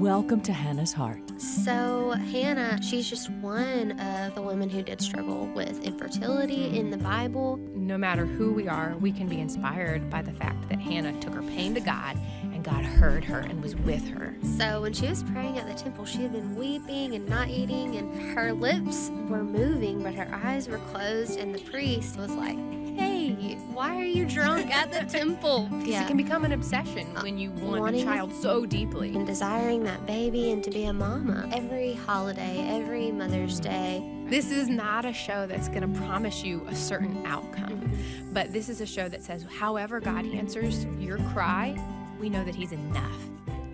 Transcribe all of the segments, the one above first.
Welcome to Hannah's Heart. So Hannah, she's just one of the women who did struggle with infertility in the Bible. No matter who we are, we can be inspired by the fact that Hannah took her pain to God, and God heard her and was with her. So when she was praying at the temple, she had been weeping and not eating, and her lips were moving, but her eyes were closed, and the priest was like, "Hey, why are you drunk at the temple?" It can become an obsession when you want a child so deeply. And desiring that baby and to be a mama. Every holiday, every Mother's Day. This is not a show that's going to promise you a certain outcome, but this is a show that says, however God answers your cry, we know that He's enough.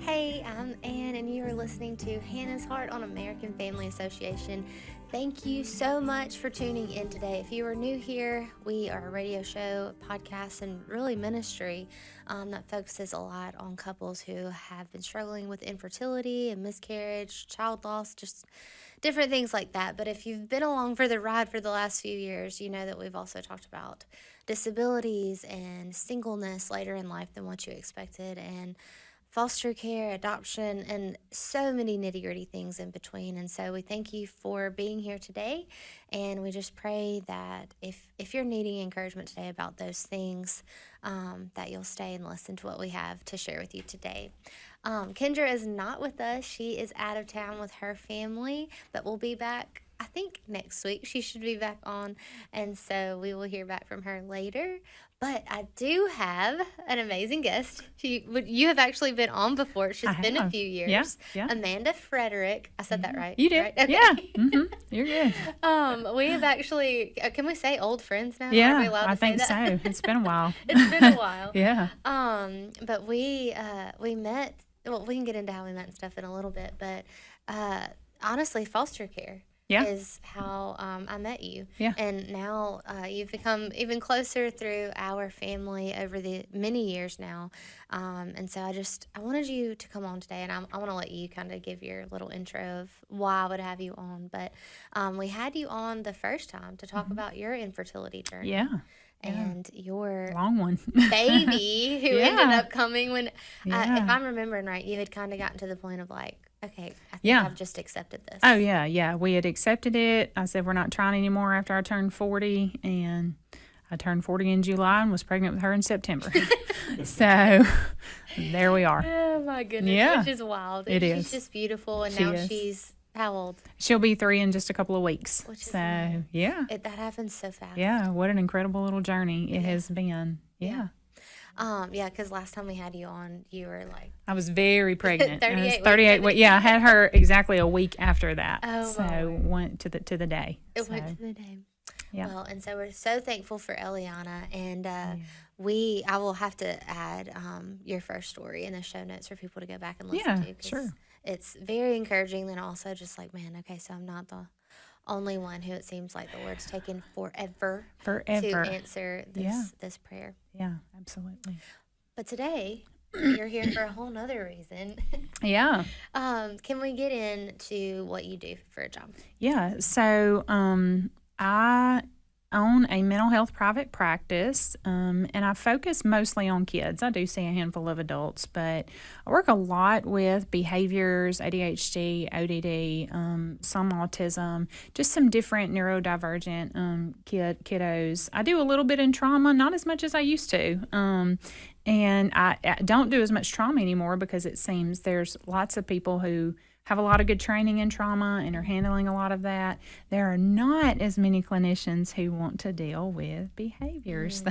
Hey, I'm Ann, and you are listening to Hannah's Heart on American Family Association. Thank you so much for tuning in today. If you are new here, we are a radio show, podcast, and really ministry that focuses a lot on couples who have been struggling with infertility and miscarriage, child loss, just different things like that. But if you've been along for the ride for the last few years, you know that we've also talked about disabilities and singleness later in life than what you expected, and foster care, adoption, and so many nitty-gritty things in between. And so we thank you for being here today, and we just pray that if you're needing encouragement today about those things, that you'll stay and listen to what we have to share with you today. Kendra is not with us. She is out of town with her family, but we'll be back, I think, next week. She should be back on, and so we will hear back from her later. But I do have an amazing guest. You have actually been on before. It's just been a few years. Yeah. Amanda Frederick. I said that right? You did. Right? Okay. Yeah. You're good. We have actually, can we say old friends now? Are we Yeah, allowed to I say think that? so. It's been a while. It's been a while. Yeah. But we met, well, we can get into how we met and stuff in a little bit, but honestly, foster care. Yeah. Is how I met you. Yeah. And now you've become even closer through our family over the many years now. And so I wanted you to come on today, and I want to let you kind of give your little intro of why I would have you on. But we had you on the first time to talk about your infertility journey. Yeah. And your long one. baby who ended up coming when, if I'm remembering right, you had kind of gotten to the point of like, okay, I think I've just accepted this. Oh, yeah. We had accepted it. I said, we're not trying anymore after I turned 40. And I turned 40 in July and was pregnant with her in September. So there we are. Oh, my goodness. Yeah. Which is wild. She's just beautiful. And now she's how old? She'll be 3 in just a couple of weeks. Which is so, yeah. That happens so fast. Yeah. What an incredible little journey it has been. Yeah. Because last time we had you on, you were like... I was very pregnant. 38 I was 38 weeks. Yeah, I had her exactly a week after that. Oh, so went to the day. Went to the day. Yeah. Well, and so we're so thankful for Eliana, and I will have to add your first story in the show notes for people to go back and listen to. Yeah, sure. It's very encouraging, and also just like, man, okay, so I'm not the only one who it seems like the Lord's taken forever to answer this prayer. Yeah, absolutely. But today, you're here for a whole nother reason. Yeah. Can we get into what you do for a job? Yeah. So I own a mental health private practice, and I focus mostly on kids. I do see a handful of adults, but I work a lot with behaviors, ADHD, ODD, some autism, just some different neurodivergent kiddos. I do a little bit in trauma, not as much as I used to. And I don't do as much trauma anymore because it seems there's lots of people who have a lot of good training in trauma and are handling a lot of that. There are not as many clinicians who want to deal with behaviors.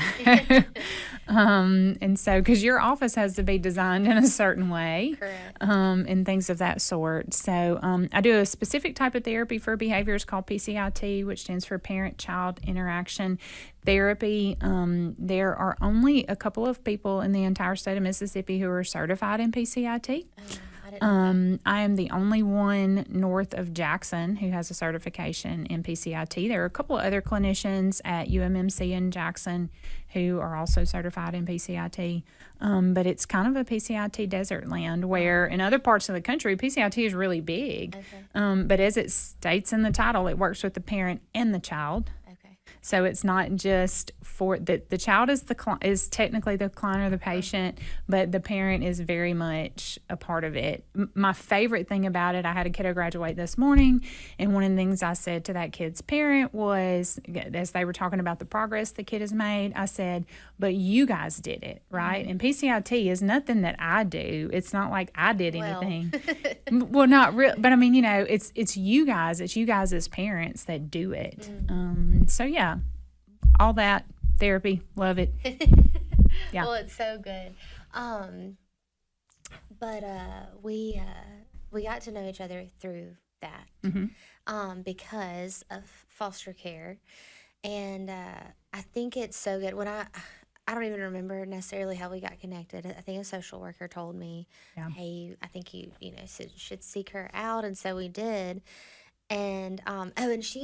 And so, because your office has to be designed in a certain way. Correct. And things of that sort. So I do a specific type of therapy for behaviors called PCIT, which stands for Parent-Child Interaction Therapy. There are only a couple of people in the entire state of Mississippi who are certified in PCIT. I am the only one north of Jackson who has a certification in PCIT. There are a couple of other clinicians at UMMC in Jackson who are also certified in PCIT, but it's kind of a PCIT desert land where in other parts of the country, PCIT is really big. Okay. But as it states in the title, it works with the parent and the child. Okay. So it's not just for the child is technically the client or the patient, but the parent is very much a part of it. My favorite thing about it, I had a kiddo graduate this morning, and one of the things I said to that kid's parent was, as they were talking about the progress the kid has made, I said, but you guys did it, right? And PCIT is nothing that I do. It's not like I did anything. Well, not real, but I mean, it's you guys. It's you guys as parents that do it. So yeah, all that therapy, love it. Yeah. Well, it's so good. But we got to know each other through that, because of foster care, and I think it's so good. When I don't even remember necessarily how we got connected. I think a social worker told me, "Hey, I think you should seek her out," and so we did. And and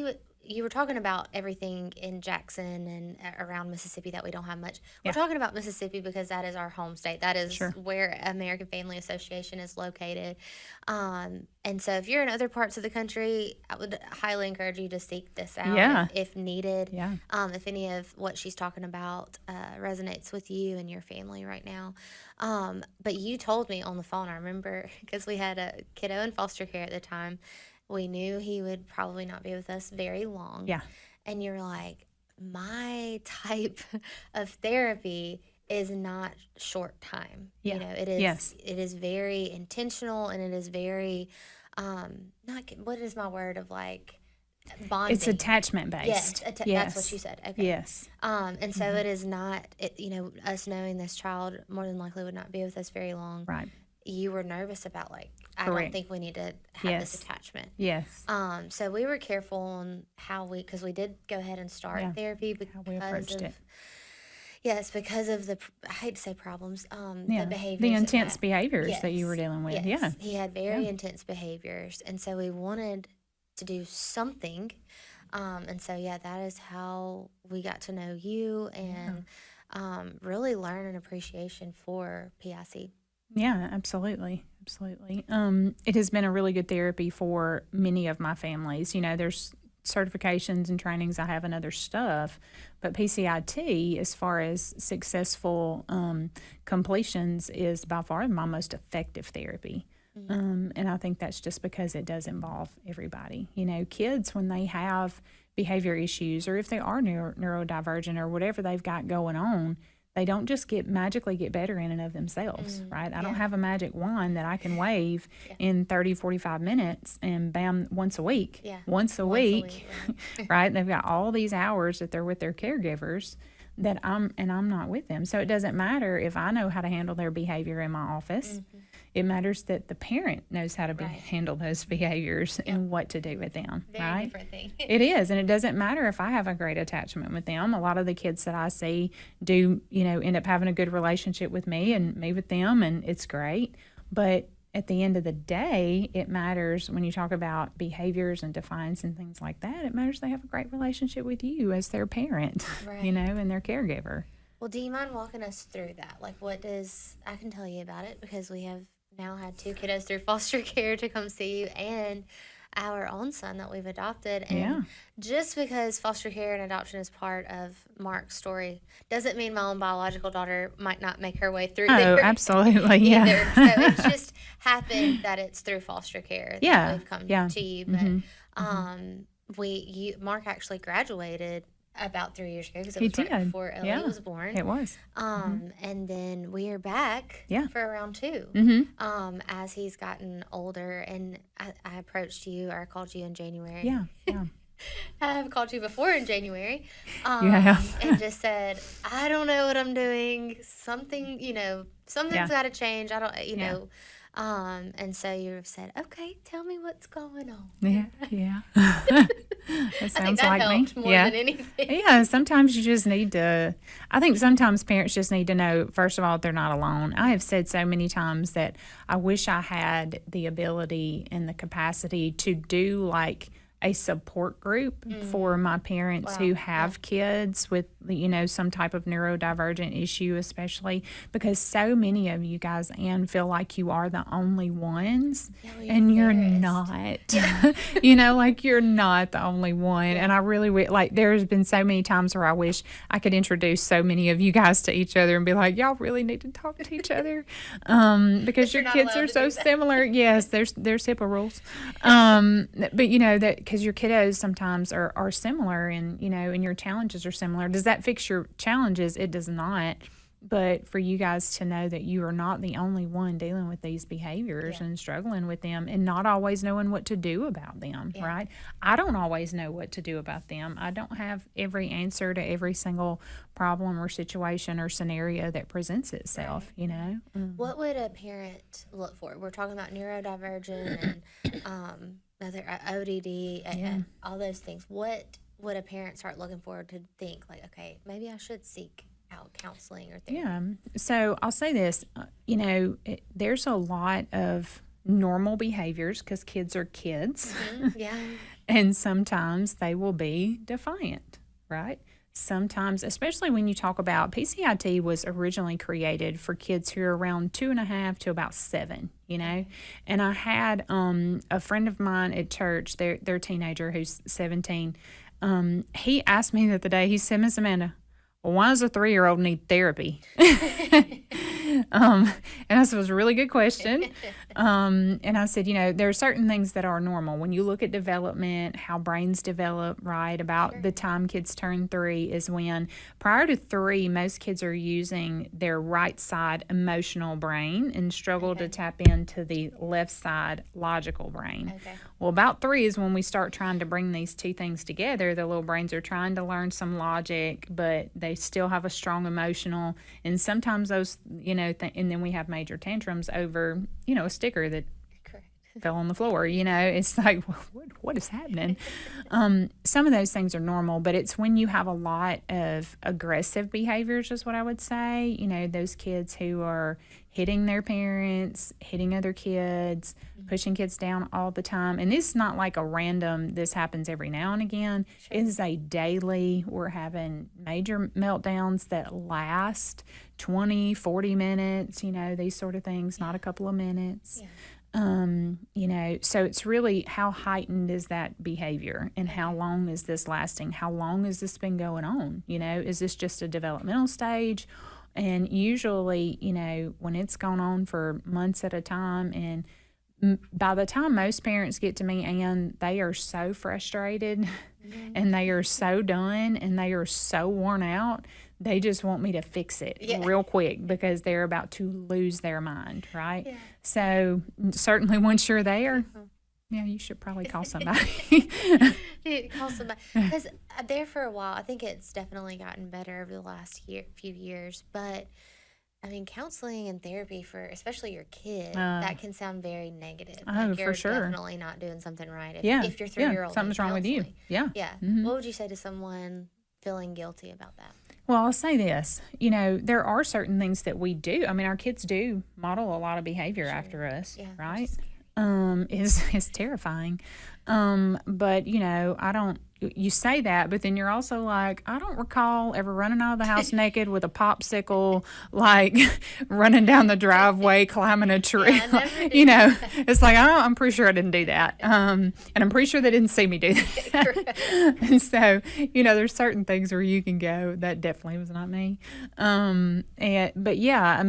you were talking about everything in Jackson and around Mississippi that we don't have much. We're talking about Mississippi because that is our home state. That is where American Family Association is located. And so if you're in other parts of the country, I would highly encourage you to seek this out if needed. Yeah. If any of what she's talking about resonates with you and your family right now. But you told me on the phone, I remember, because we had a kiddo in foster care at the time. We knew he would probably not be with us very long. Yeah. And you're like, my type of therapy is not short time. Yeah. It is it is very intentional, and it is very what is my word of like bonding. It's attachment based. Yes, that's what you said. Okay. Yes. And so it is not us knowing this child more than likely would not be with us very long. Right. You were nervous about I don't think we need to have this attachment. Yes. So we were careful on because we did go ahead and start therapy because we approached it. Yes, because of I hate to say problems, the behaviors. The intense behaviors that you were dealing with. Yes. Yeah. He had very intense behaviors, and so we wanted to do something. And so, that is how we got to know you and really learn an appreciation for PIC. Yeah, absolutely. Absolutely. It has been a really good therapy for many of my families. There's certifications and trainings I have and other stuff, but PCIT, as far as successful completions, is by far my most effective therapy. And I think that's just because it does involve everybody. Kids, when they have behavior issues, or if they are neurodivergent or whatever they've got going on, they don't just magically get better in and of themselves, right? I don't have a magic wand that I can wave in 30, 45 minutes and bam, once a week. Once a week, right? They've got all these hours that they're with their caregivers that I'm not with them. So it doesn't matter if I know how to handle their behavior in my office. It matters that the parent knows how to handle those behaviors and what to do with them. Very different thing. It is, and it doesn't matter if I have a great attachment with them. A lot of the kids that I see do, end up having a good relationship with me and me with them, and it's great. But at the end of the day, it matters when you talk about behaviors and defiance and things like that. It matters they have a great relationship with you as their parent, and their caregiver. Well, do you mind walking us through that? I can tell you about it because we have now had 2 kiddos through foster care to come see you, and our own son that we've adopted. And just because foster care and adoption is part of Mark's story doesn't mean my own biological daughter might not make her way through there. Oh, absolutely, either. So it's just happened that it's through foster care that we've come to you. But Mark actually graduated about 3 years ago because it was right before Ellie was born. It was. And then we are back for around 2 as he's gotten older. And I approached you, or I called you in January. Yeah. I have called you before in January. And just said, I don't know what I'm doing. Something's got to change. I don't, know. And so you said, okay, tell me what's going on. Yeah. That sounds like me. More than anything. Yeah, sometimes you just need to, I think sometimes parents just need to know, first of all, they're not alone. I have said so many times that I wish I had the ability and the capacity to do a support group for my parents who have kids with some type of neurodivergent issue, especially because so many of you guys, Anne, feel like you are the only ones, and you're not. Like you're not the only one. And I really there's been so many times where I wish I could introduce so many of you guys to each other and be like, y'all really need to talk to each other, because your kids are so similar. Yes, there's HIPAA rules, but that because your kiddos sometimes are similar, and and your challenges are similar. Does that fix your challenges? It does not. But for you guys to know that you are not the only one dealing with these behaviors and struggling with them and not always knowing what to do about them, right? I don't always know what to do about them. I don't have every answer to every single problem or situation or scenario that presents itself, What would a parent look for? We're talking about neurodivergent and ODD, all those things. What would a parent start looking for to think like, okay, maybe I should seek out counseling or therapy? Yeah. So I'll say this, there's a lot of normal behaviors because kids are kids. Mm-hmm. Yeah. And sometimes they will be defiant, right? Sometimes, especially when you talk about PCIT was originally created for kids who are around 2.5 to about 7, And I had a friend of mine at church, their teenager who's 17. He asked me the other day, he said, Miss Amanda, why does a 3-year-old need therapy? And I said, it was a really good question. And I said, there are certain things that are normal. When you look at development, how brains develop, right, about the time kids turn 3 is when, prior to 3, most kids are using their right side emotional brain and struggle to tap into the left side logical brain. Well, about 3 is when we start trying to bring these two things together. The little brains are trying to learn some logic, but they still have a strong emotional. And sometimes those, and then we have major tantrums over, a sticker that fell on the floor. It's like, what is happening? Some of those things are normal, but it's when you have a lot of aggressive behaviors is what I would say. Those kids who are hitting their parents, hitting other kids, pushing kids down all the time. And this is not like a random, this happens every now and again. It is a daily, we're having major meltdowns that last 20, 40 minutes, these sort of things, not a couple of minutes. So it's really how heightened is that behavior and how long is this lasting? How long has this been going on? Is this just a developmental stage? And usually, when it's gone on for months at a time, and by the time most parents get to me, Ann, they are so frustrated and they are so done and they are so worn out. They just want me to fix it real quick because they're about to lose their mind, right? Yeah. So certainly once you're there, you should probably call somebody. Call somebody. Because there for a while, I think it's definitely gotten better over the last few years. But, counseling and therapy for especially your kid, that can sound very negative. You're for sure. Definitely not doing something right if your 3-year-old something's wrong with you. Yeah. Mm-hmm. What would you say to someone feeling guilty about that? Well, I'll say this, there are certain things that we do. Our kids do model a lot of behavior after us, right? Is terrifying. But, I don't, you say that, but then you're also like, I don't recall ever running out of the house naked with a popsicle, like running down the driveway, climbing a tree. It's like, I'm pretty sure I didn't do that. And I'm pretty sure they didn't see me do that. And so, there's certain things where you can go, that definitely was not me. But yeah,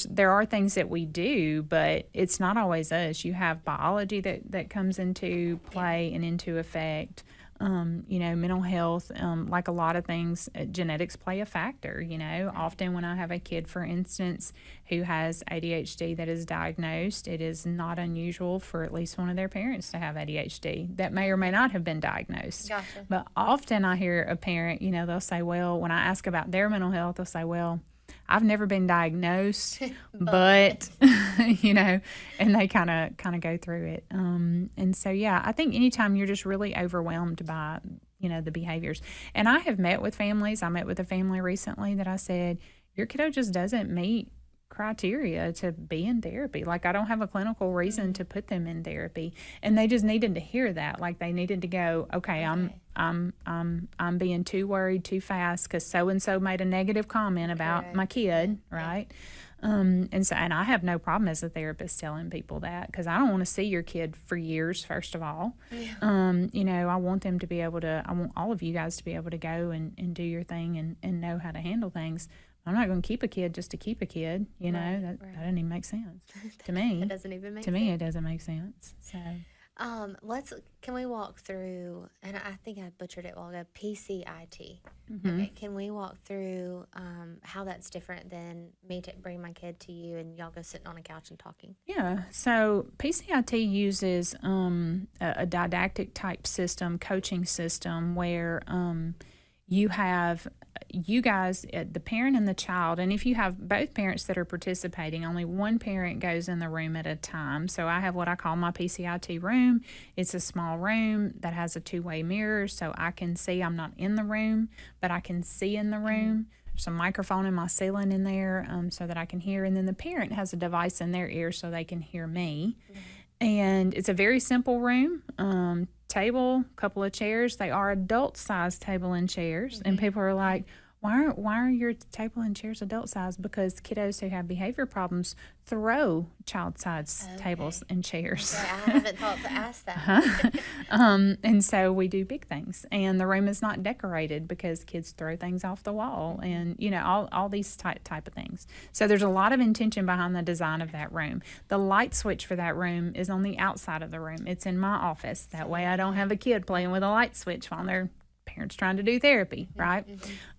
there are things that we do, but it's not always us. You have biology that comes into play and into effect. Mental health, like a lot of things, genetics play a factor. Often when I have a kid, for instance, who has ADHD that is diagnosed, it is not unusual for at least one of their parents to have ADHD that may or may not have been diagnosed. Gotcha. But often I hear a parent, they'll say, well, when I ask about their mental health, they'll say, well, I've never been diagnosed, but and they kind of go through it. And so, I think anytime you're just really overwhelmed by, the behaviors. And I have met with families. I met with a family recently that I said, your kiddo just doesn't meet criteria to be in therapy. Like, I don't have a clinical reason to put them in therapy. And they just needed to hear that. Like, they needed to go, okay. I'm being too worried too fast because so and so made a negative comment about my kid, right? And I have no problem as a therapist telling people that, because I don't want to see your kid for years, first of all. I want them to be able to, I want all of you guys to be able to go and do your thing and know how to handle things. I'm not going to keep a kid just to keep a kid, that doesn't even make sense to me. It doesn't even make sense. To me, it doesn't make sense. So, can we walk through, and I think I butchered it a while ago, PCIT. Mm-hmm. Okay, can we walk through how that's different than me bringing my kid to you and y'all go sitting on a couch and talking? Yeah, so PCIT uses a didactic type system, coaching system, where you have you guys, the parent and the child, and if you have both parents that are participating, only one parent goes in the room at a time. So I have what I call my PCIT room. It's a small room that has a two-way mirror, so I can see. I'm not in the room, but I can see in the room. There's a microphone in my ceiling in there so that I can hear, and then the parent has a device in their ear so they can hear me. And it's a very simple room. Table, couple of chairs. They are adult-sized table and chairs. And people are like, why are your table and chairs adult size? Because kiddos who have behavior problems throw child-sized tables and chairs. Okay, I haven't thought to ask that. And so we do big things. And the room is not decorated because kids throw things off the wall and, all these type of things. So there's a lot of intention behind the design of that room. The light switch for that room is on the outside of the room. It's in my office. That way I don't have a kid playing with a light switch while their parents trying to do therapy, right?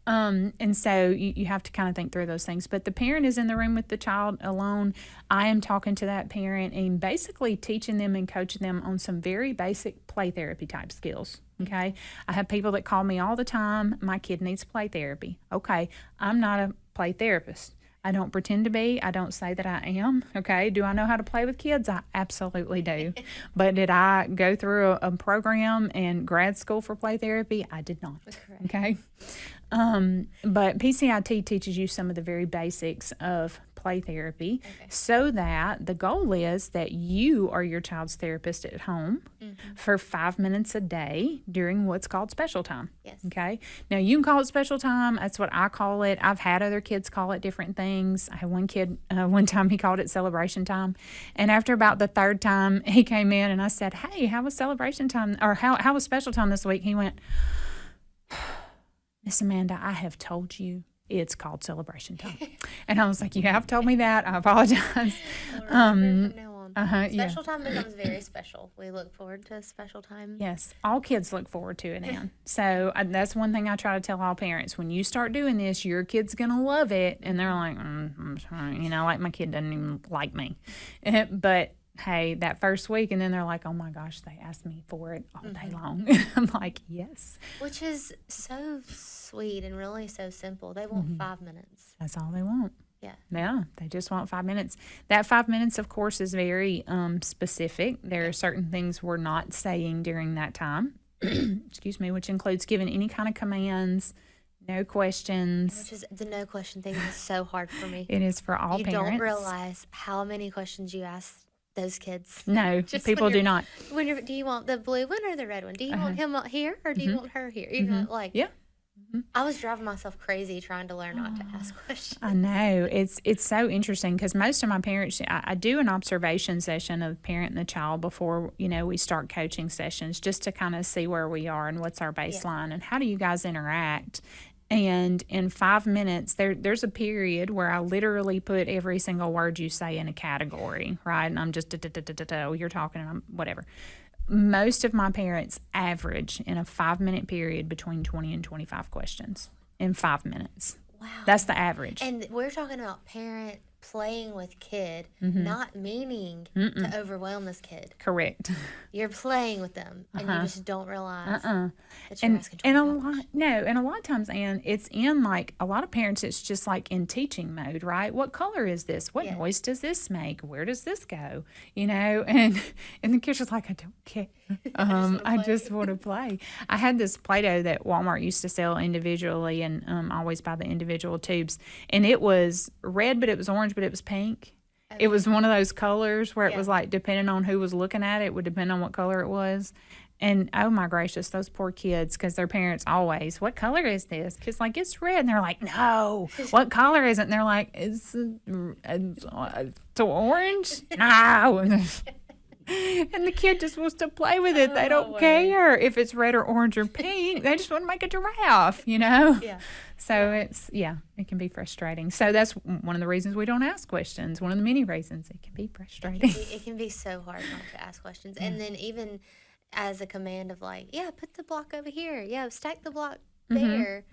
And so you have to kind of think through those things. But the parent is in the room with the child alone. I am talking to that parent and basically teaching them and coaching them on some very basic play therapy type skills. Okay. I have people that call me all the time. My kid needs play therapy. Okay. I'm not a play therapist. I don't pretend to be. I don't say that I am. Okay. Do I know how to play with kids? I absolutely do. But did I go through a program and grad school for play therapy? I did not. Correct. Okay. But PCIT teaches you some of the very basics of play therapy so that the goal is that you are your child's therapist at home for 5 minutes a day during what's called special time. Yes. Okay. Now you can call it special time. That's what I call it. I've had other kids call it different things. I had one kid, one time he called it celebration time. And after about the third time he came in and I said, hey, how was celebration time or how was special time this week? He went, Miss Amanda, I have told you it's called celebration time. And I was like, you have told me that. I apologize. From now on. Yeah. Special time becomes very special. We look forward to special time. Yes, all kids look forward to it, Ann. So that's one thing I try to tell all parents. When you start doing this, your kid's going to love it. And they're like, I'm sorry. Like my kid doesn't even like me. But hey, that first week, and then they're like, oh my gosh, they asked me for it all day long. I'm like, yes. Which is so sweet and really so simple. They want 5 minutes. That's all they want. Yeah. Yeah, they just want 5 minutes. That 5 minutes, of course, is very specific. There are certain things we're not saying during that time, excuse me, which includes giving any kind of commands, no questions. Which is the no question thing is so hard for me. It is for all you parents. You don't realize how many questions you ask those kids. No, people do not. Do you want the blue one or the red one? Do you want him here or do you want her here? You know, like, yeah. I was driving myself crazy trying to learn not to ask questions. I know. It's so interesting because most of my parents, I do an observation session of the parent and the child before, we start coaching sessions just to kind of see where we are and what's our baseline and how do you guys interact. And in 5 minutes, there's a period where I literally put every single word you say in a category, right? And I'm just, you're talking and I'm whatever. Most of my parents average in a 5 minute period between 20 and 25 questions in 5 minutes. Wow. That's the average. And we're talking about parent playing with kid, not meaning to overwhelm this kid. Correct. You're playing with them, and you just don't realize that you're asking 25 and a lot of times, Ann, it's in like a lot of parents. It's just like in teaching mode, right? What color is this? What noise does this make? Where does this go? And the kids are like, I don't care. I just want to play. I had this Play-Doh that Walmart used to sell individually, and always buy the individual tubes, and it was red, but it was orange, but it was pink. It was one of those colors where it was like, depending on who was looking at it, would depend on what color it was. And oh my gracious, those poor kids, because their parents always, what color is this? Kids like, it's red. And they're like, no, what color is it? And they're like, it's orange. No. And the kid just wants to play with it. They don't care if it's red or orange or pink. They just want to make a giraffe, Yeah. So it can be frustrating. So that's one of the reasons we don't ask questions. One of the many reasons it can be frustrating. It can be so hard not to ask questions. And then even as a command of like, yeah, put the block over here. Yeah, stack the block there.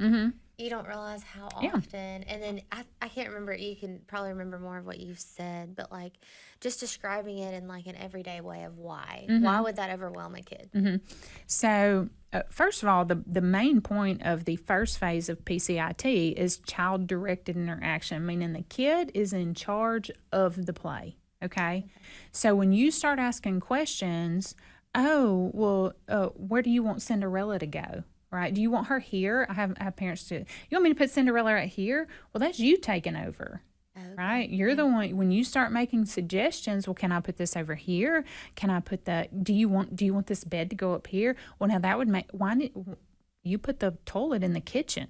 You don't realize how often. And then I can't remember. You can probably remember more of what you've said, but like just describing it in like an everyday way of why. Why would that overwhelm a kid? So first of all, the main point of the first phase of PCIT is child-directed interaction, meaning the kid is in charge of the play, okay? So when you start asking questions, where do you want Cinderella to go? Right? Do you want her here? I have parents do. You want me to put Cinderella right here? Well, that's you taking over. Okay. Right? You're the one. When you start making suggestions, well, can I put this over here? Can I put do you want this bed to go up here? Well, now that would you put the toilet in the kitchen.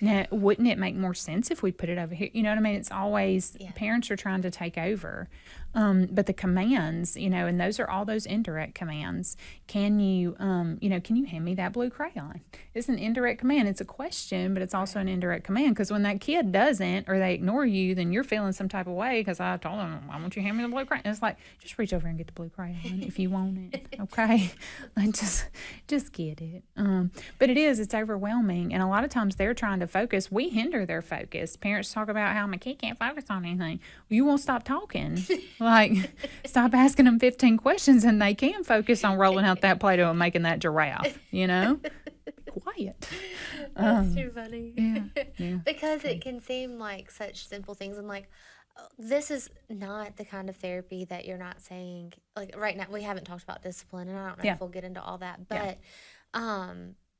Now, wouldn't it make more sense if we put it over here? You know what I mean? It's always parents are trying to take over. But the commands, and those are all those indirect commands. Can you hand me that blue crayon? It's an indirect command. It's a question, but it's also an indirect command, because when that kid doesn't or they ignore you, then you're feeling some type of way because I told them, I want you to hand me the blue crayon. And it's like, just reach over and get the blue crayon if you want it, okay? Like just get it. But it's overwhelming. And a lot of times they're trying to focus. We hinder their focus. Parents talk about how my kid can't focus on anything. Well, you won't stop talking. Like, stop asking them 15 questions and they can focus on rolling out that Play-Doh and making that giraffe, Be quiet. That's too funny. Yeah. Because it can seem like such simple things. And like, this is not the kind of therapy that you're not saying. Like right now, we haven't talked about discipline, and I don't know if we'll get into all that. But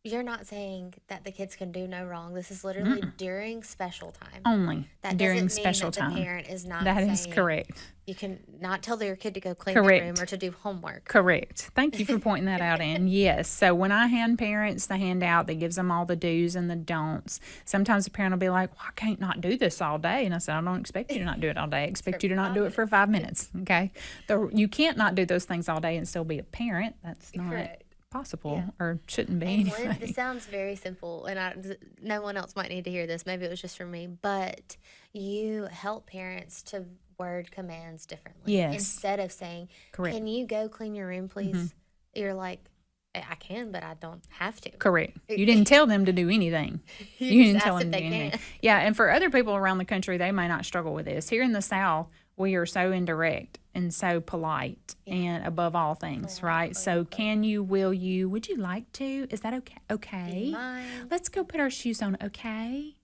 you're not saying that the kids can do no wrong. This is literally during special time. Only that during doesn't special mean that time. The parent is not That saying is correct. You can not tell your kid to go clean the room or to do homework. Correct. Thank you for pointing that out, Ann. Yes. So when I hand parents the handout that gives them all the do's and the don'ts, sometimes the parent will be like, well, I can't not do this all day. And I said, I don't expect you to not do it all day. I expect you to not do it for 5 minutes. Okay. You can't not do those things all day and still be a parent. That's not possible or shouldn't be. And this sounds very simple, and no one else might need to hear this. Maybe it was just for me, but you help parents to word commands differently. Yes. Instead of saying, can you go clean your room, please? You're like, I can, but I don't have to. Correct. You didn't tell them to do anything. You didn't tell them to do anything. Yeah, and for other people around the country, they may not struggle with this. Here in the South, we are so indirect and so polite and above all things, right? So can you, will you, would you like to? Is that okay? Okay. Let's go put our shoes on, okay?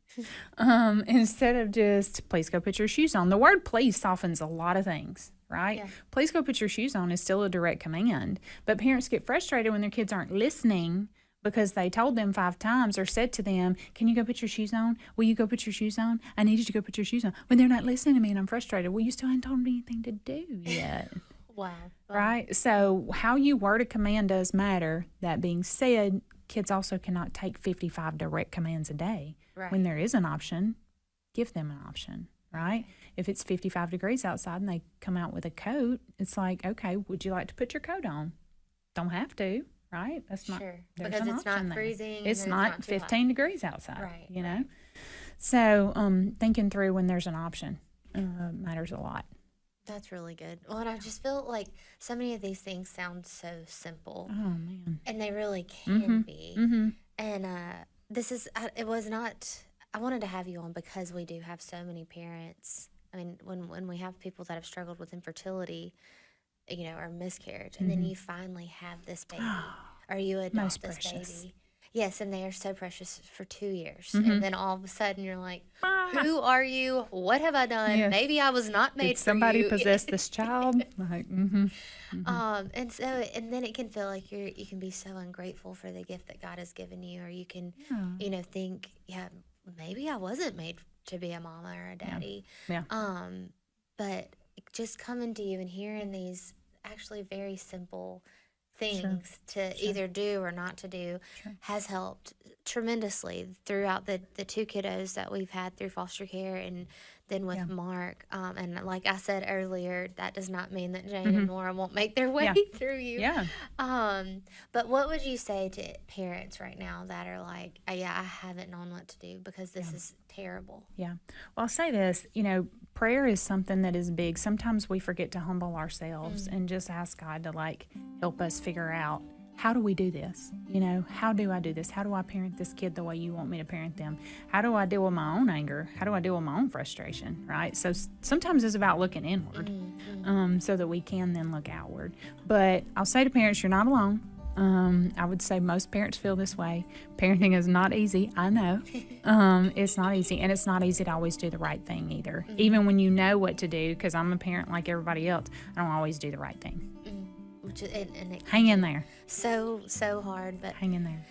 Instead of just, please go put your shoes on. The word please softens a lot of things, right? Yeah. Please go put your shoes on is still a direct command. But parents get frustrated when their kids aren't listening because they told them 5 times or said to them, can you go put your shoes on? Will you go put your shoes on? I need you to go put your shoes on. When they're not listening to me and I'm frustrated, well, you still haven't told me anything to do yet. Wow. Right? So how you word a command does matter. That being said, kids also cannot take 55 direct commands a day. Right. When there is an option, give them an option, right? If it's 55 degrees outside and they come out with a coat, it's like, okay, would you like to put your coat on? Don't have to. Right? That's not because it's not freezing. It's not 15 degrees outside. Right. You know? So thinking through when there's an option matters a lot. That's really good. Well, and I just feel like so many of these things sound so simple. Oh man. And they really can be. Mm-hmm. And it was not, I wanted to have you on because we do have so many parents. I mean, when we have people that have struggled with infertility, or miscarriage, and then you finally have this baby, or you adopt this baby. Yes, and they are so precious for 2 years. And then all of a sudden you're like, who are you? What have I done? Yes. Maybe I was not made for you. Did somebody possess this child? Like, and then it can feel like you can be so ungrateful for the gift that God has given you, or you can, think, maybe I wasn't made to be a mama or a daddy. Yeah. But just coming to you and hearing these actually very simple things to either do or not to do has helped tremendously throughout the two kiddos that we've had through foster care, and then with Mark. And like I said earlier, that does not mean that Jane and Nora won't make their way through you. Yeah. But what would you say to parents right now that are like, I haven't known what to do because this is terrible? Yeah. Well, I'll say this, prayer is something that is big. Sometimes we forget to humble ourselves and just ask God to help us figure out, how do we do this? How do I do this? How do I parent this kid the way you want me to parent them? How do I deal with my own anger? How do I deal with my own frustration, right? So sometimes it's about looking inward so that we can then look outward. But I'll say to parents, you're not alone. I would say most parents feel this way. Parenting is not easy. I know. It's not easy. And it's not easy to always do the right thing either. Even when you know what to do, because I'm a parent like everybody else, I don't always do the right thing. Hang in there. So hard, but hang in there.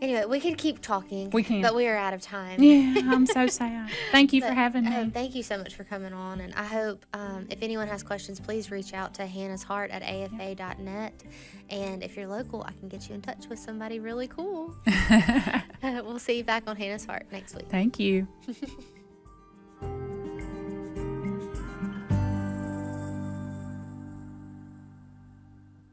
Anyway, we could keep talking. We can. But we are out of time. Yeah, I'm so sad. Thank you for having me. Thank you so much for coming on. And I hope if anyone has questions, please reach out to hannahsheart@afa.net. And if you're local, I can get you in touch with somebody really cool. We'll see you back on Hannah's Heart next week. Thank you.